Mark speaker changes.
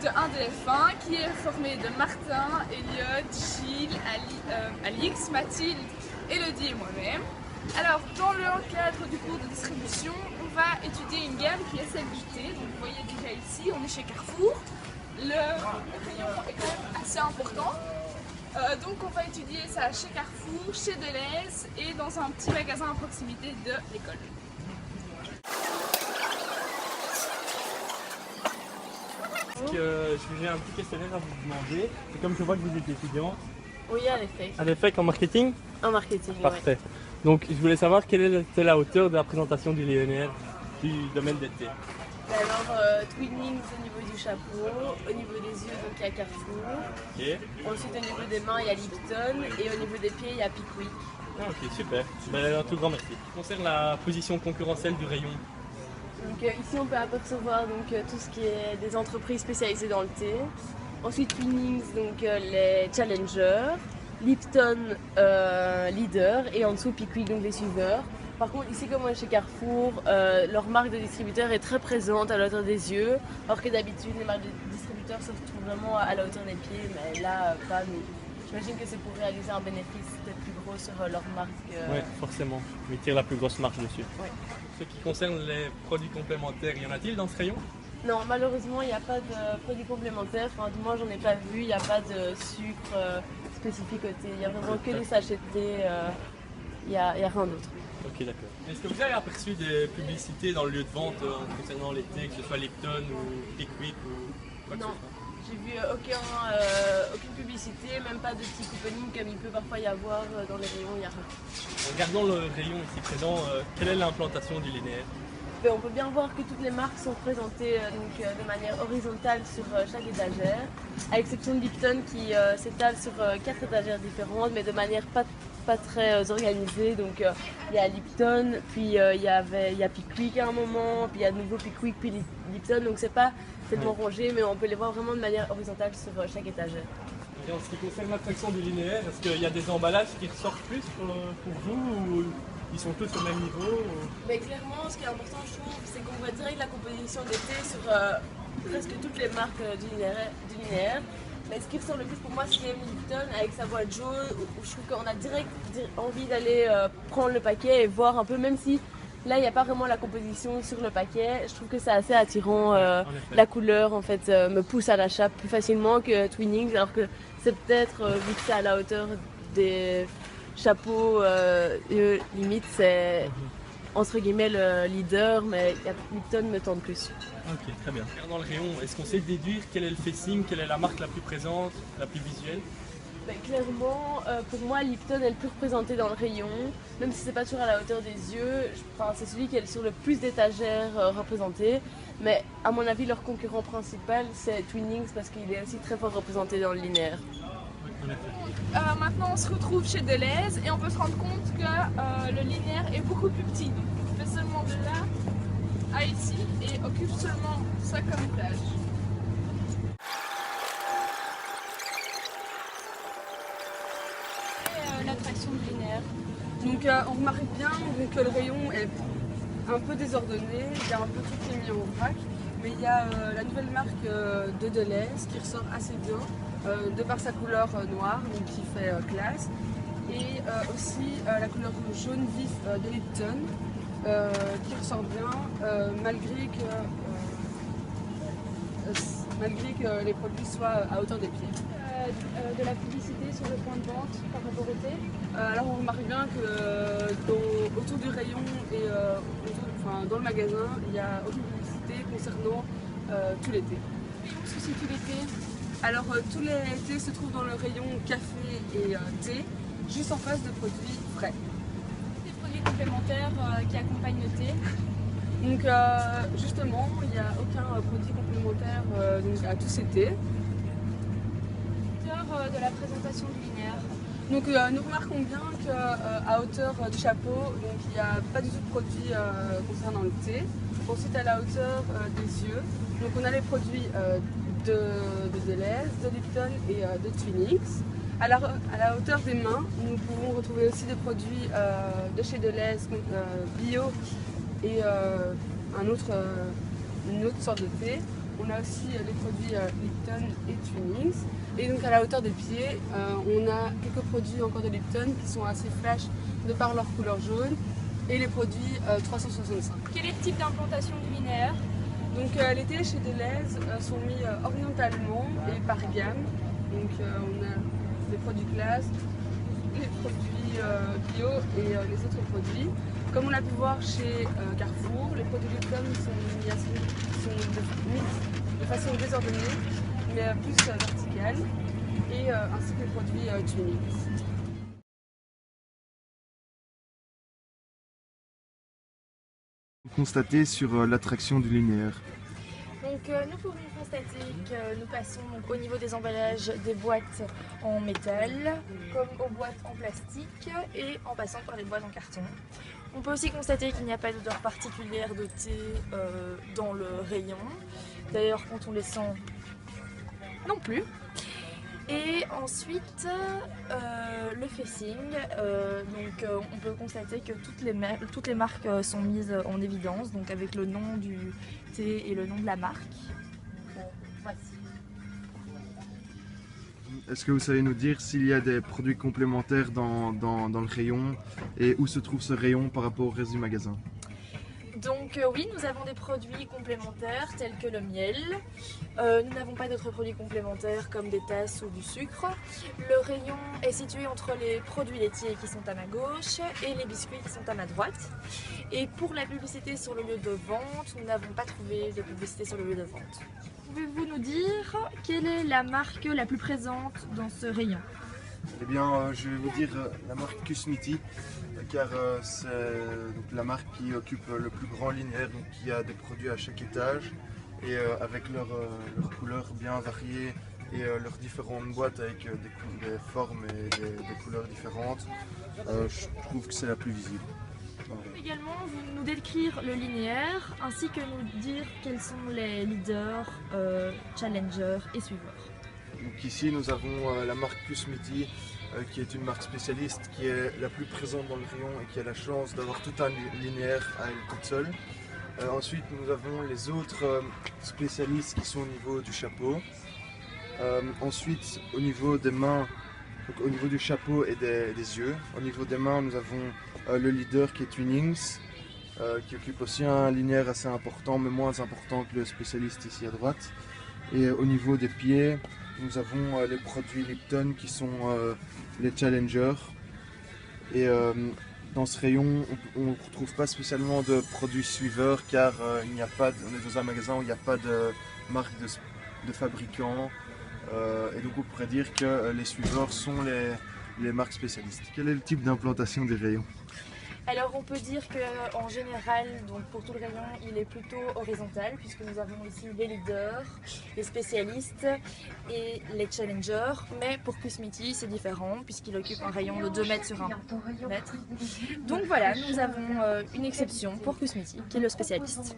Speaker 1: de 1DF1 qui est formé de Martin, Elliot, Gilles, Alix, Mathilde, Elodie et moi-même. Alors, dans le cadre du cours de distribution, on va étudier une gamme qui est celle du thé. Donc, vous voyez déjà ici, on est chez Carrefour. Le rayon est quand même assez important. Donc, on va étudier ça chez Carrefour, chez Deleuze et dans un petit magasin à proximité de l'école.
Speaker 2: J'ai un petit questionnaire à vous demander. Et comme je vois que vous êtes étudiante.
Speaker 3: Oui, à l'effet.
Speaker 2: À l'EFEC en marketing?
Speaker 3: En marketing,
Speaker 2: Parfait.
Speaker 3: ouais.
Speaker 2: Donc je voulais savoir quelle était la hauteur de la présentation du linéaire du domaine des thés.
Speaker 3: Alors, Twinings au niveau du chapeau, au niveau des yeux, donc il y a Carrefour.
Speaker 2: Ok.
Speaker 3: Ensuite, au niveau des mains, il y a Lipton. Et au niveau des pieds, il y a Pickwick.
Speaker 2: Ah, ok, super. Ben, un tout grand merci. Concernant la position concurrentielle du rayon.
Speaker 3: Donc ici, on peut apercevoir tout ce qui est des entreprises spécialisées dans le thé. Ensuite, Twinings, donc les challengers. Lipton, leader. Et en dessous, Pickwick, donc les suiveurs. Par contre, ici, comme on est chez Carrefour, leur marque de distributeur est très présente à la hauteur des yeux, alors que d'habitude, les marques de distributeurs se retrouvent vraiment à la hauteur des pieds, mais là, pas nous. J'imagine que c'est pour réaliser un bénéfice peut-être plus gros sur leur marque.
Speaker 2: Oui, forcément. Ils tirent la plus grosse marge dessus.
Speaker 3: Ouais.
Speaker 2: Ce qui concerne les produits complémentaires, y en a-t-il dans ce rayon?
Speaker 3: Non, malheureusement, il n'y a pas de produits complémentaires. Enfin, du moins, j'en ai pas vu. Il n'y a pas de sucre spécifique au thé. Il n'y a vraiment que des sachets de thé. Il n'y a rien d'autre.
Speaker 2: Ok, d'accord. Est-ce que vous avez aperçu des publicités dans le lieu de vente concernant les thés, que ce soit Lipton ou Pickwick ou quoi que ce
Speaker 3: Non.
Speaker 2: soit?
Speaker 3: J'ai vu aucune publicité, même pas de petits couponing comme il peut parfois y avoir dans les rayons, il n'y a rien.
Speaker 2: En regardant le rayon ici présent, quelle est l'implantation du linéaire?
Speaker 3: Mais on peut bien voir que toutes les marques sont présentées de manière horizontale sur chaque étagère, à l'exception de Lipton qui s'étale sur 4 étagères différentes, mais de manière pas très organisée. Donc il y a Lipton, puis il y a Pickwick à un moment, puis il y a de nouveau Pickwick, puis Lipton. Donc c'est pas tellement rangé, mais on peut les voir vraiment de manière horizontale sur chaque étagère.
Speaker 2: Et en ce qui concerne l'attraction du linéaire, est-ce qu'il y a des emballages qui ressortent plus pour vous ou ils sont tous au même niveau
Speaker 3: Mais clairement, ce qui est important, je trouve, c'est qu'on voit direct la composition des thés sur presque toutes les marques du linéaire. Mais ce qui ressort le plus pour moi, c'est Lipton avec sa boîte jaune, où je trouve qu'on a direct envie d'aller prendre le paquet et voir un peu, même si là il n'y a pas vraiment la composition sur le paquet, je trouve que c'est assez attirant. La couleur en fait me pousse à l'achat plus facilement que Twinings, alors que c'est peut-être, vu que c'est à la hauteur des chapeaux, limite c'est entre guillemets le leader, mais Lipton me tente plus.
Speaker 2: Ok, très bien. Dans le rayon, est-ce qu'on sait déduire quel est le facing, quelle est la marque la plus présente, la plus visuelle?
Speaker 3: Ben, clairement, pour moi, Lipton est le plus représenté dans le rayon, même si c'est pas toujours à la hauteur des yeux. C'est celui qui est sur le plus d'étagères représentées. Mais à mon avis, leur concurrent principal, c'est Twinings parce qu'il est aussi très fort représenté dans le linéaire.
Speaker 1: Maintenant, on se retrouve chez Deleuze et on peut se rendre compte que le linéaire est beaucoup plus petit. Donc, il fait seulement de là à ici et occupe seulement ça comme plage.
Speaker 4: L'attraction du linéaire.
Speaker 1: Donc on remarque bien que le rayon est un peu désordonné, il y a un peu tout qui est mis en vrac, mais il y a la nouvelle marque de Deleuze qui ressort assez bien, de par sa couleur noire, donc qui fait classe, et aussi la couleur jaune vif de Lipton, qui ressort bien, malgré que les produits soient à hauteur des pieds.
Speaker 4: De la publicité sur le point de vente par rapport au thé.
Speaker 1: Alors on remarque bien que autour du rayon et dans le magasin, il n'y a aucune publicité concernant tous les thés.
Speaker 4: Où se situent les thés?
Speaker 1: Alors tous les thés se trouvent dans le rayon café et thé, juste en face de produits frais.
Speaker 4: Des produits complémentaires qui accompagnent le thé.
Speaker 1: Donc justement, il n'y a aucun produit complémentaire à tous ces thés.
Speaker 4: De la présentation du linéaire.
Speaker 1: Donc nous remarquons bien qu'à hauteur du chapeau, il n'y a pas du tout de produits concernant le thé. Ensuite à la hauteur des yeux, donc on a les produits de Deleuze, de Lipton et de Twinings. À la hauteur des mains, nous pouvons retrouver aussi des produits de chez Deleuze, bio et une autre sorte de thé.
Speaker 5: On a aussi les produits Lipton et Twinings. Et donc à la hauteur des pieds, on a quelques produits encore de Lipton qui sont assez flash de par leur couleur jaune. Et les produits 365.
Speaker 4: Quel est le type d'implantation du linéaire?
Speaker 5: Donc les télés chez Deleuze sont mis orientalement et par gamme. Donc on a les produits classe, les produits bio et les autres produits. Comme on a pu voir chez Carrefour, les produits Lipton sont mis de façon désordonnée, mais plus verticale, et ainsi que les produits Twinings.
Speaker 6: Constater sur l'attraction du linéaire.
Speaker 7: Donc nous pouvons constater que nous passons donc, au niveau des emballages des boîtes en métal comme aux boîtes en plastique et en passant par les boîtes en carton. On peut aussi constater qu'il n'y a pas d'odeur particulière de thé dans le rayon. D'ailleurs quand on les sent non plus. Et ensuite, le facing, on peut constater que toutes les marques sont mises en évidence, donc avec le nom du thé et le nom de la marque. Voici.
Speaker 6: Est-ce que vous savez nous dire s'il y a des produits complémentaires dans le rayon et où se trouve ce rayon par rapport au reste du magasin?
Speaker 7: Donc oui, nous avons des produits complémentaires tels que le miel. Nous n'avons pas d'autres produits complémentaires comme des tasses ou du sucre. Le rayon est situé entre les produits laitiers qui sont à ma gauche et les biscuits qui sont à ma droite. Et pour la publicité sur le lieu de vente, nous n'avons pas trouvé de publicité sur le lieu de vente.
Speaker 4: Pouvez-vous nous dire quelle est la marque la plus présente dans ce rayon?
Speaker 6: Eh bien, je vais vous dire la marque Cusmiti, car c'est la marque qui occupe le plus grand linéaire, donc qui a des produits à chaque étage et avec leurs couleurs bien variées et leurs différentes boîtes avec des formes et des couleurs différentes. Je trouve que c'est la plus visible.
Speaker 4: Également, vous nous décrire le linéaire ainsi que nous dire quels sont les leaders, challengers et suiveurs.
Speaker 6: Donc ici nous avons la marque Cusmiti qui est une marque spécialiste qui est la plus présente dans le rayon et qui a la chance d'avoir tout un linéaire à elle toute seule. Ensuite nous avons les autres spécialistes qui sont au niveau du chapeau. Ensuite au niveau des mains, donc au niveau du chapeau et des yeux. Au niveau des mains nous avons le leader qui est Twinings qui occupe aussi un linéaire assez important mais moins important que le spécialiste ici à droite. Et au niveau des pieds, nous avons les produits Lipton qui sont les Challengers. Et dans ce rayon, on ne retrouve pas spécialement de produits suiveurs car on est dans un magasin où il n'y a pas de marque de fabricant. Et donc on pourrait dire que les suiveurs sont les marques spécialistes. Quel est le type d'implantation des rayons?
Speaker 7: Alors on peut dire qu'en général, donc pour tout le rayon, il est plutôt horizontal puisque nous avons ici les leaders, les spécialistes et les challengers. Mais pour Cusmiti, c'est différent puisqu'il occupe un rayon de 2 mètres sur 1 mètre. Donc voilà, nous avons une exception pour Cusmiti qui est le spécialiste.